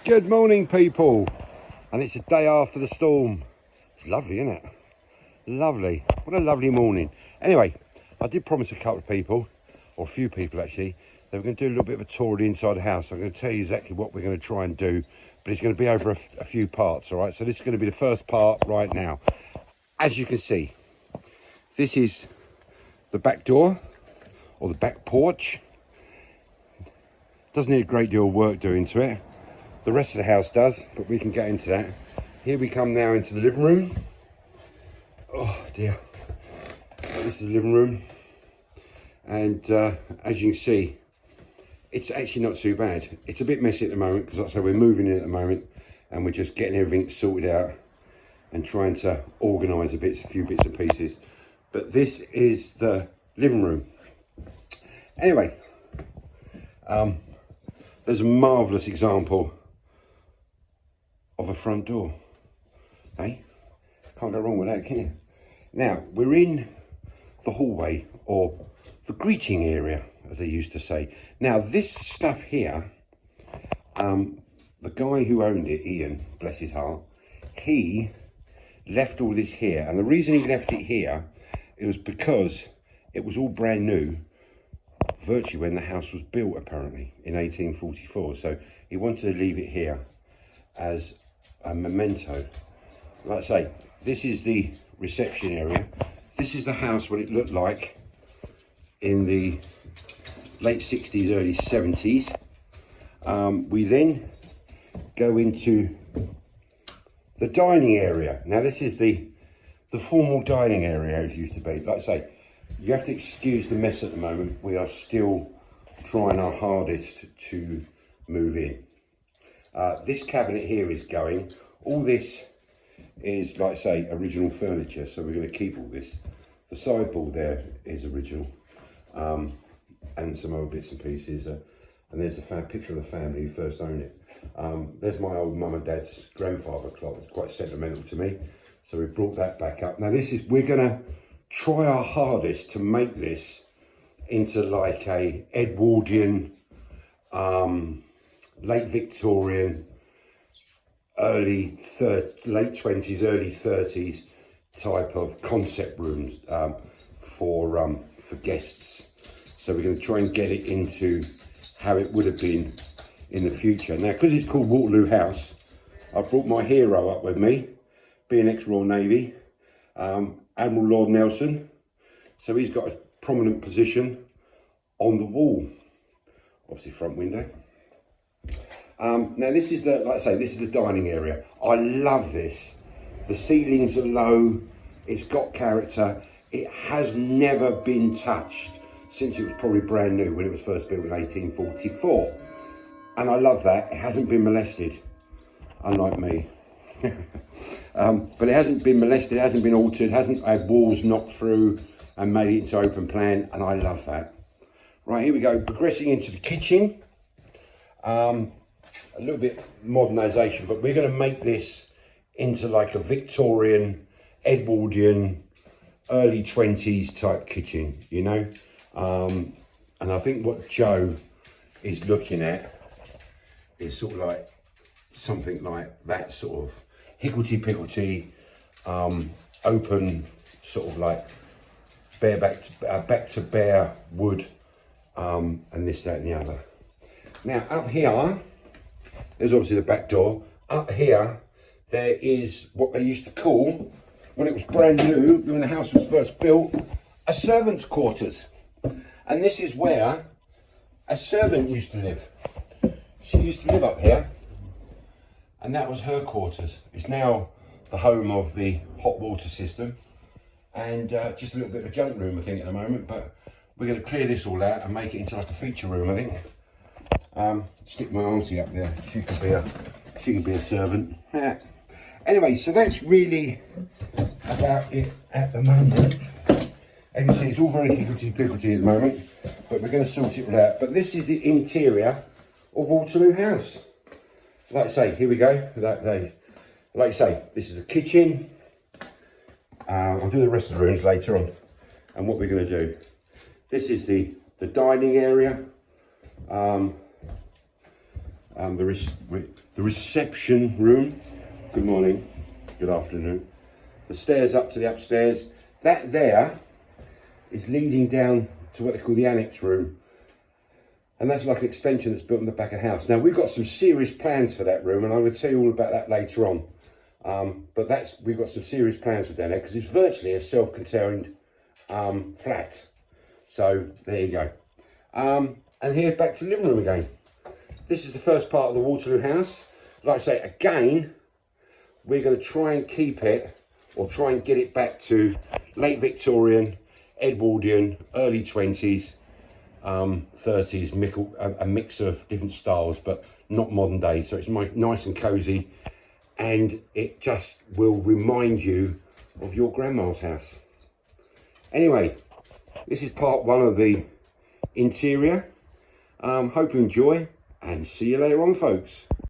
Good morning, people. And it's the day after the storm. It's lovely, isn't it? Lovely. What a lovely morning. Anyway, I did promise a couple of people, or a few people actually, that we're going to do a little bit of a tour of the inside the house. I'm going to tell you exactly what we're going to try and do, but it's going to be over a few parts, all right? So this is going to be the first part right now. As you can see, this is the back door, or the back porch. Doesn't need a great deal of work doing to it. The rest of the house does, but we can get into that. Here we come now into the living room. Oh dear. This is the living room. And as you can see, it's actually not too bad. It's a bit messy at the moment because, like I say, we're moving in at the moment and we're just getting everything sorted out and trying to organise a few bits and pieces. But this is the living room. Anyway, there's a marvellous example of a front door. Hey, can't go wrong with that, can you? Now, we're in the hallway, or the greeting area, as they used to say. Now, this stuff here, the guy who owned it, Ian, bless his heart, he left all this here. And the reason he left it here, it was because it was all brand new, virtually when the house was built, apparently, in 1844. So he wanted to leave it here as a memento. Like I say, this is the reception area. This is the house, what it looked like in the late 60s, early 70s. We then go into the dining area. Now this is the formal dining area, as it used to be. Like I say, you have to excuse the mess at the moment. We are still trying our hardest to move in. This cabinet here is going. All this is, like I say, original furniture, so we're going to keep all this. The sideboard there is original, and some other bits and pieces. And there's a picture of the family who first owned it. There's my old mum and dad's grandfather clock. It's quite sentimental to me, so we brought that back up. Now we're going to try our hardest to make this into like a Edwardian, late Victorian, late 20s, early 30s type of concept rooms for guests. So we're going to try and get it into how it would have been in the future. Now, because it's called Waterloo House, I brought my hero up with me, being ex-Royal Navy, Admiral Lord Nelson. So he's got a prominent position on the wall, obviously front window. Now this is like I say, this is the dining area. I love this. The ceilings are low. It's got character. It has never been touched since it was probably brand new when it was first built in 1844. And I love that. It hasn't been molested, unlike me. But it hasn't been molested, it hasn't been altered, hasn't had walls knocked through and made it into open plan, and I love that. Right, here we go, progressing into the kitchen. A little bit modernisation, but we're going to make this into like a Victorian, Edwardian, early 20s type kitchen, you know. And I think what Joe is looking at is sort of like something like that sort of higgledy-piggledy, open, sort of like back to bare wood, and this, that and the other. Now up here, there's obviously the back door. Up here, there is what they used to call, when it was brand new, when the house was first built, a servant's quarters. And this is where a servant used to live. She used to live up here, and that was her quarters. It's now the home of the hot water system, and just a little bit of a junk room, I think, at the moment, but we're going to clear this all out and make it into like a feature room, I think. Stick my auntie up there. She could be a servant. Anyway, so that's really about it at the moment. As you see, it's all very higgledy-piggledy at the moment, but we're going to sort it all out. But this is the interior of Waterloo House. Like I say, here we go. Like I say, this is the kitchen. I'll do the rest of the rooms later on. And what we're going to do, this is the dining area. the reception room. Good morning, good afternoon. The stairs up to the upstairs. That there is leading down to what they call the annex room. And that's like an extension that's built in the back of the house. Now, we've got some serious plans for that room, and I'm going to tell you all about that later on. But we've got some serious plans for down there, because it's virtually a self-contained flat. So, there you go. And here's back to the living room again. This is the first part of the Waterloo house. Like I say, again, we're going to try and keep it, or try and get it back to late Victorian, Edwardian, early 20s, 30s, a mix of different styles, but not modern day. So it's nice and cozy, and it just will remind you of your grandma's house. Anyway, this is part one of the interior. Hope you enjoy, and see you later on, folks.